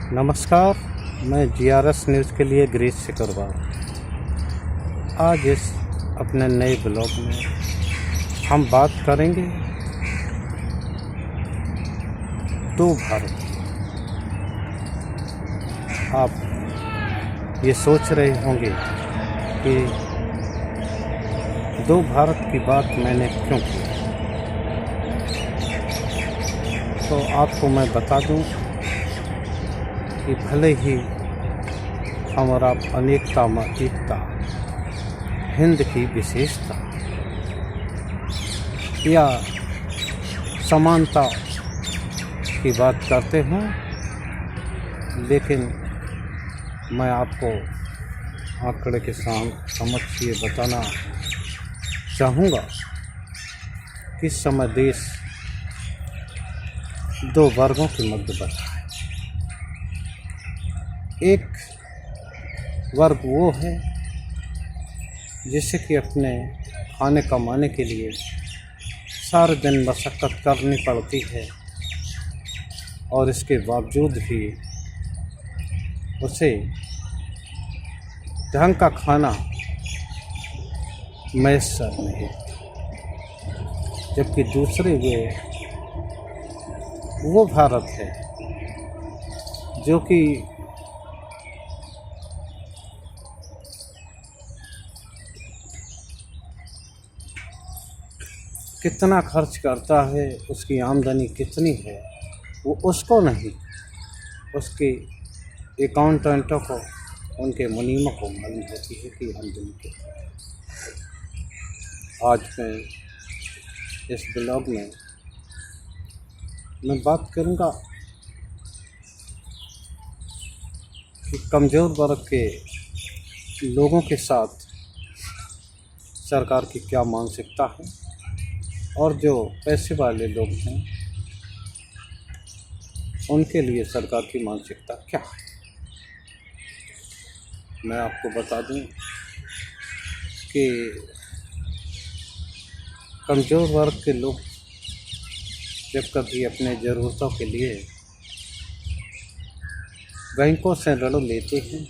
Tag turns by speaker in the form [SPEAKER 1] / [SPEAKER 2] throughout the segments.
[SPEAKER 1] नमस्कार, मैं GRS news के लिए गिरीश सिकरवार। आज इस अपने नए ब्लॉग में हम बात करेंगे दो भारत। आप ये सोच रहे होंगे कि दो भारत की बात मैंने क्यों की, तो आपको मैं बता दूं कि भले ही हम और आप अनेकता में एकता, हिंद की विशेषता या समानता की बात करते हैं, लेकिन मैं आपको आंकड़े के समक्ष ये बताना चाहूँगा कि इस समय देश दो वर्गों के मध्य बंधा है। एक वर्ग वो है जिसे कि अपने खाने कमाने के लिए सारे दिन मशक्क़त करनी पड़ती है और इसके बावजूद भी उसे ढंग का खाना मैसर नहीं, जबकि दूसरे वो भारत है जो कि कितना खर्च करता है, उसकी आमदनी कितनी है, वो उसको नहीं, उसके अकाउंटेंटों को, उनके मुनीमों को मालूम होती है कि आमदनी कितनी है। आज मैं इस ब्लॉग में मैं बात करूँगा कि कमज़ोर वर्ग के लोगों के साथ सरकार की क्या मानसिकता है और जो पैसे वाले लोग हैं उनके लिए सरकार की मानसिकता क्या है। मैं आपको बता दूं कि कमज़ोर वर्ग के लोग जब कभी अपने ज़रूरतों के लिए बैंकों से ऋण लेते हैं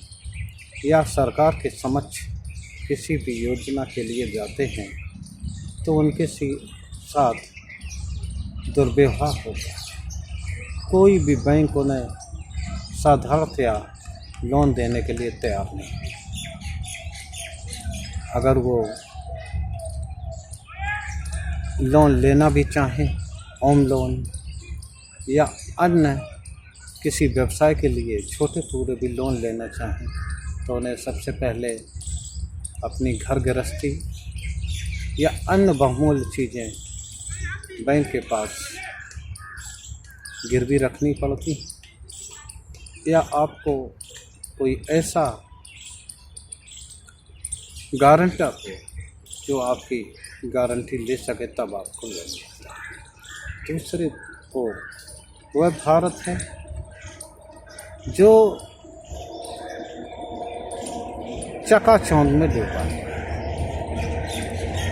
[SPEAKER 1] या सरकार के समक्ष किसी भी योजना के लिए जाते हैं, तो उनके साथ दुर्व्यवहार होता है। कोई भी बैंक उन्हें साधारणतया लोन देने के लिए तैयार नहीं। अगर वो लोन लेना भी चाहें, होम लोन या अन्य किसी व्यवसाय के लिए छोटे पूरे भी लोन लेना चाहें, तो उन्हें सबसे पहले अपनी घर गृहस्थी या अन्य बहुमूल्य चीज़ें बैंक के पास गिरवी रखनी पड़ती, या आपको कोई ऐसा गारंटर हो जो आपकी गारंटी ले सके, तब आपको लेना। दूसरे को वह भारत है जो चकाचौंध में डूबा है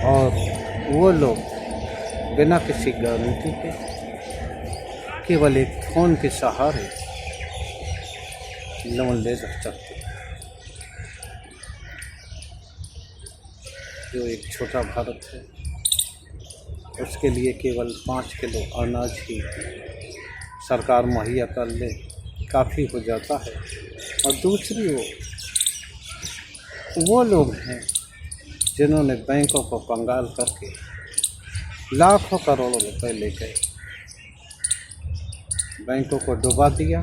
[SPEAKER 1] और वो लोग बिना किसी गारंटी के केवल एक फ़ोन के सहारे लोन ले सकते हैं। जो एक छोटा भारत है, उसके लिए केवल 5 किलो अनाज ही सरकार मुहैया कर ले काफ़ी हो जाता है। और दूसरी वो लोग हैं जिन्होंने बैंकों को कंगाल करके लाखों करोड़ों रुपए लेकर बैंकों को डुबा दिया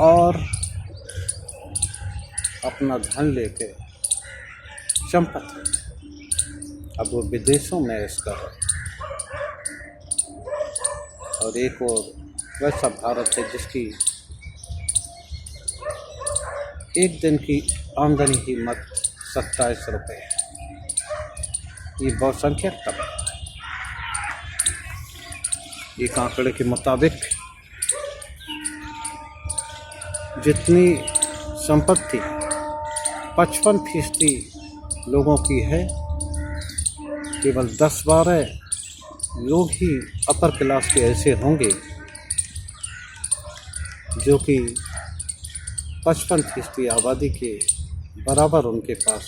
[SPEAKER 1] और अपना धन लेके संपत्ति अब वो विदेशों में इसका है। और एक और वैसा भारत है जिसकी एक दिन की आमदनी ही मत 27 रुपये है। ये बहुसंख्यक तबका है। एक आंकड़े के मुताबिक जितनी संपत्ति 55% लोगों की है, केवल 10-12 लोग ही अपर क्लास के ऐसे होंगे जो कि 55% आबादी के बराबर उनके पास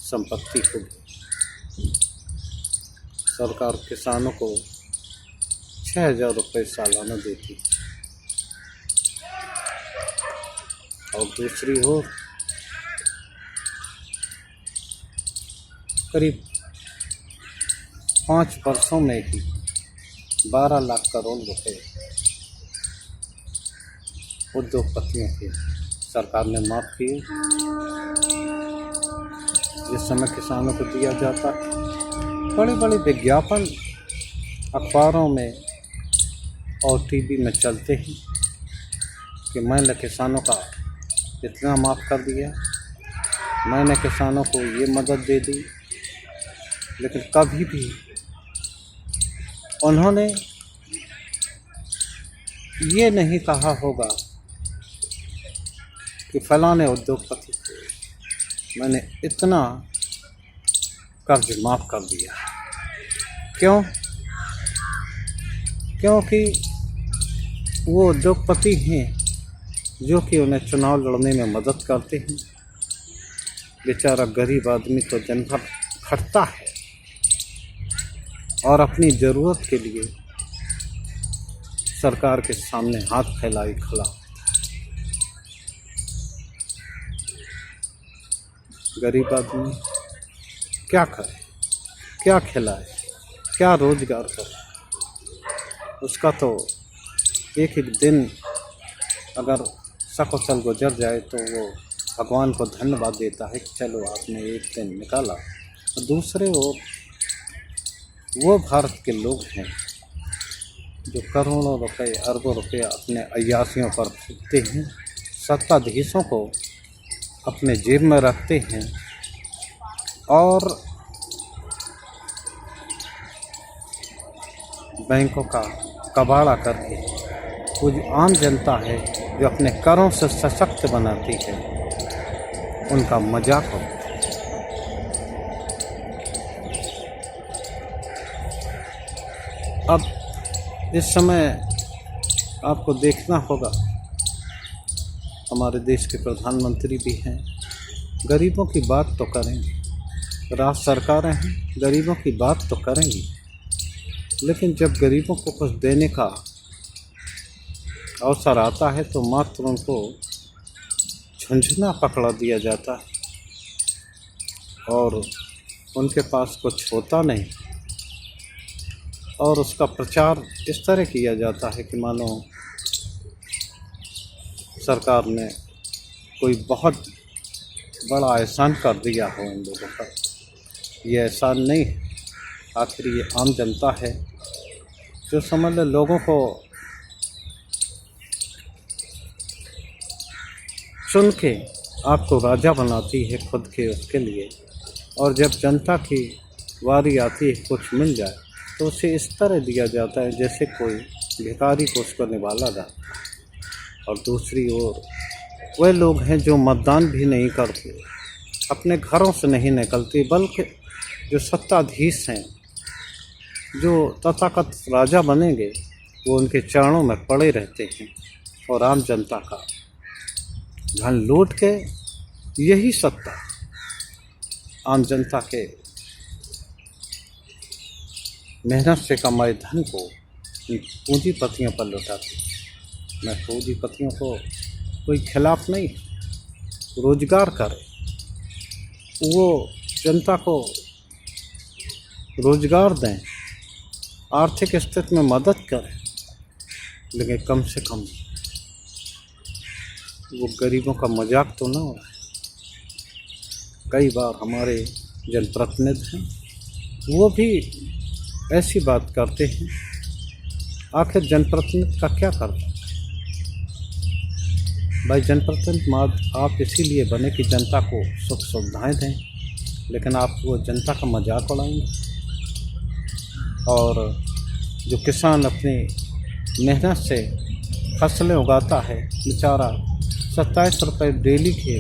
[SPEAKER 1] संपत्ति होगी। सरकार किसानों को 6,000 रुपये सालाना देती है और दूसरी ओर करीब 5 वर्षों में ही 12 लाख करोड़ रुपए उद्योगपतियों के सरकार ने माफ़ किए। जिस समय किसानों को दिया जाता है, बड़े बड़े विज्ञापन अखबारों में और टीवी में चलते हैं कि मैंने किसानों का इतना माफ़ कर दिया, मैंने किसानों को ये मदद दे दी, लेकिन कभी भी उन्होंने ये नहीं कहा होगा कि फलाने उद्योगपति को मैंने इतना कर्ज माफ़ कर दिया। क्यों? क्योंकि वो उद्योगपति हैं जो कि उन्हें चुनाव लड़ने में मदद करते हैं। बेचारा गरीब आदमी तो दिन भर खटता है और अपनी ज़रूरत के लिए सरकार के सामने हाथ फैलाए खड़ा। गरीब आदमी क्या करे, क्या खिलाए, क्या रोजगार करे? उसका तो एक एक दिन अगर सकुशल गुजर जाए तो वो भगवान को धन्यवाद देता है कि चलो आपने एक दिन निकाला। और दूसरे ओर वो भारत के लोग हैं जो करोड़ों रुपए अरबों रुपए अपने अय्यासियों पर फूकते हैं, सत्ताधीशों को अपने जेब में रखते हैं और बैंकों का कबाड़ा करके वो जो आम जनता है जो अपने करों से सशक्त बनाती है उनका मजाक होता है। अब इस समय आपको देखना होगा, हमारे देश के प्रधानमंत्री भी हैं, गरीबों की बात तो करेंगे, राज्य सरकारें हैं गरीबों की बात तो करेंगी, लेकिन जब गरीबों को कुछ देने का अवसर आता है तो मात्र उनको झुंझुना पकड़ा दिया जाता है और उनके पास कुछ होता नहीं और उसका प्रचार इस तरह किया जाता है कि मानो सरकार ने कोई बहुत बड़ा एहसान कर दिया हो इन लोगों पर। ये एहसान नहीं है, आखिर ये आम जनता है जो समझ लो लोगों को चुन के आपको राजा बनाती है खुद के उसके लिए, और जब जनता की बारी आती है कुछ मिल जाए तो उसे इस तरह दिया जाता है जैसे कोई भिखारी को उसको निवाला जाता है। और दूसरी ओर वह लोग हैं जो मतदान भी नहीं करते, अपने घरों से नहीं निकलते, बल्कि जो सत्ताधीश हैं जो तथाकथित राजा बनेंगे वो उनके चरणों में पड़े रहते हैं और आम जनता का धन लूट के यही सत्ता आम जनता के मेहनत से कमाए धन को पूंजीपतियों पर लुटाती। मैं पूंजीपतियों को कोई खिलाफ नहीं, रोजगार करे, वो जनता को रोजगार दें, आर्थिक स्थिति में मदद करें, लेकिन कम से कम वो गरीबों का मजाक तो ना हो। कई बार हमारे जनप्रतिनिधि हैं वो भी ऐसी बात करते हैं, आखिर जनप्रतिनिधि का क्या करता है भाई? जनप्रतिनिधि आप इसीलिए बने कि जनता को सुख सुविधाएं दें, लेकिन आप वो जनता का मजाक उड़ाएंगे। और जो किसान अपनी मेहनत से फसलें उगाता है, बेचारा 27 रुपये डेली के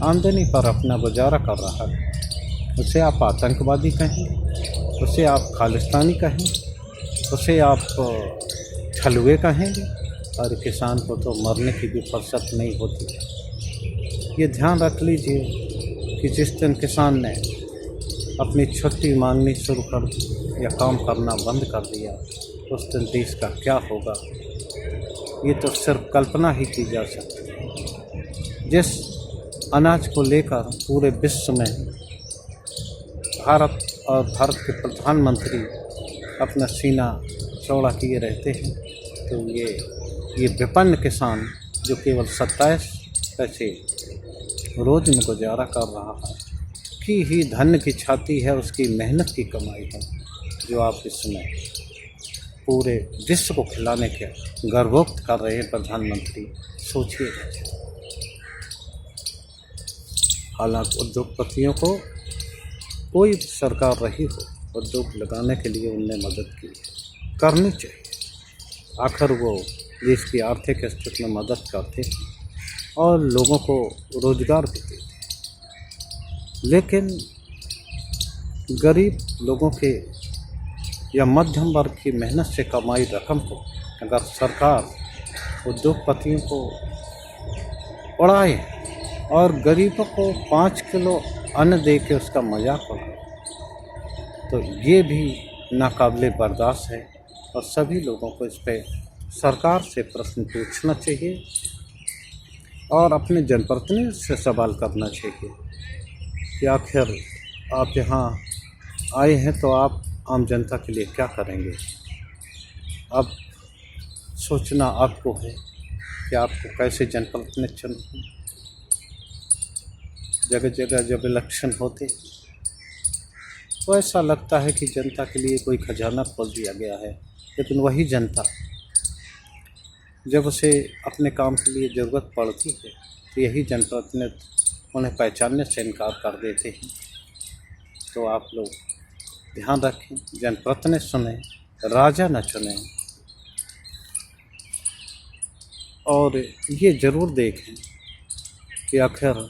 [SPEAKER 1] आमदनी पर अपना गुजारा कर रहा है, उसे आप आतंकवादी कहें, उसे आप खालिस्तानी कहें, उसे आप छलुए कहेंगे? और किसान को तो मरने की भी फुर्सत नहीं होती। ये ध्यान रख लीजिए कि जिस दिन किसान ने अपनी छुट्टी मांगनी शुरू कर दी या काम करना बंद कर दिया, उस दिन देश का क्या होगा, ये तो सिर्फ कल्पना ही की जा सकती है। जिस अनाज को लेकर पूरे विश्व में भारत और भारत के प्रधानमंत्री अपना सीना चौड़ा किए रहते हैं, तो ये विपन्न किसान जो केवल 27 पैसे रोज में गुजारा कर रहा है कि ही धन की छाती है, उसकी मेहनत की कमाई है, जो आप इस समय पूरे विश्व को खिलाने के गर्वोक्त कर रहे हैं प्रधानमंत्री। सोचिए। हालांकि उद्योगपतियों को कोई सरकार रही हो, उद्योग लगाने के लिए उनने मदद की करनी चाहिए। आखिर वो देश की आर्थिक स्थिति में मदद करते और लोगों को रोजगार भी देते, लेकिन गरीब लोगों के या मध्यम वर्ग की मेहनत से कमाई रकम को अगर सरकार उद्योगपतियों को उड़ाए और गरीबों को 5 किलो अन्न दे के उसका मजाक उड़ाए, तो ये भी नाकाबिले बर्दाश्त है। और सभी लोगों को इस पर सरकार से प्रश्न पूछना चाहिए और अपने जनप्रतिनिधि से सवाल करना चाहिए कि आखिर आप यहाँ आए हैं तो आप आम जनता के लिए क्या करेंगे। अब सोचना आपको है कि आपको कैसे जनप्रतिनिधि चुनना। जगह जगह जब इलेक्शन होते तो ऐसा लगता है कि जनता के लिए कोई खजाना खोल दिया गया है, लेकिन वही जनता जब उसे अपने काम के लिए ज़रूरत पड़ती है तो यही जनप्रतिनिधि उन्हें पहचानने से इनकार कर देते हैं। तो आप लोग ध्यान रखें, जनप्रतिनिधि सुने, राजा न चुने। और ये ज़रूर देखें कि आखिर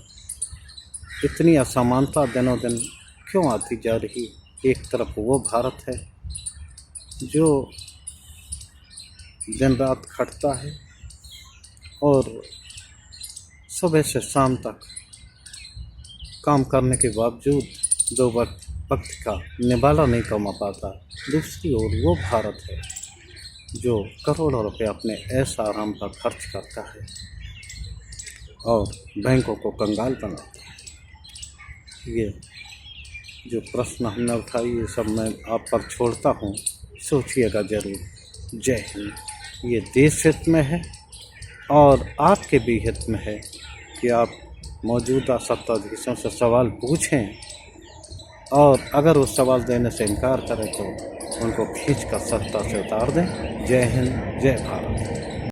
[SPEAKER 1] इतनी असमानता दिनों दिन क्यों आती जा रही। एक तरफ वो भारत है जो दिन रात खटता है और सुबह से शाम तक काम करने के बावजूद 2 वक्त का निवाला नहीं कमा पाता। दूसरी ओर वो भारत है जो करोड़ों रुपए अपने ऐसा आराम पर खर्च करता है और बैंकों को कंगाल बनाता है। ये जो प्रश्न हमने उठाई, ये सब मैं आप पर छोड़ता हूँ, सोचिएगा ज़रूर। जय हिंद। ये देश हित में है और आपके भी हित में है कि आप मौजूदा सत्ताधीशों से सवाल पूछें और अगर वो सवाल देने से इनकार करें तो उनको खींच कर सत्ता से उतार दें। जय हिंद, जय भारत।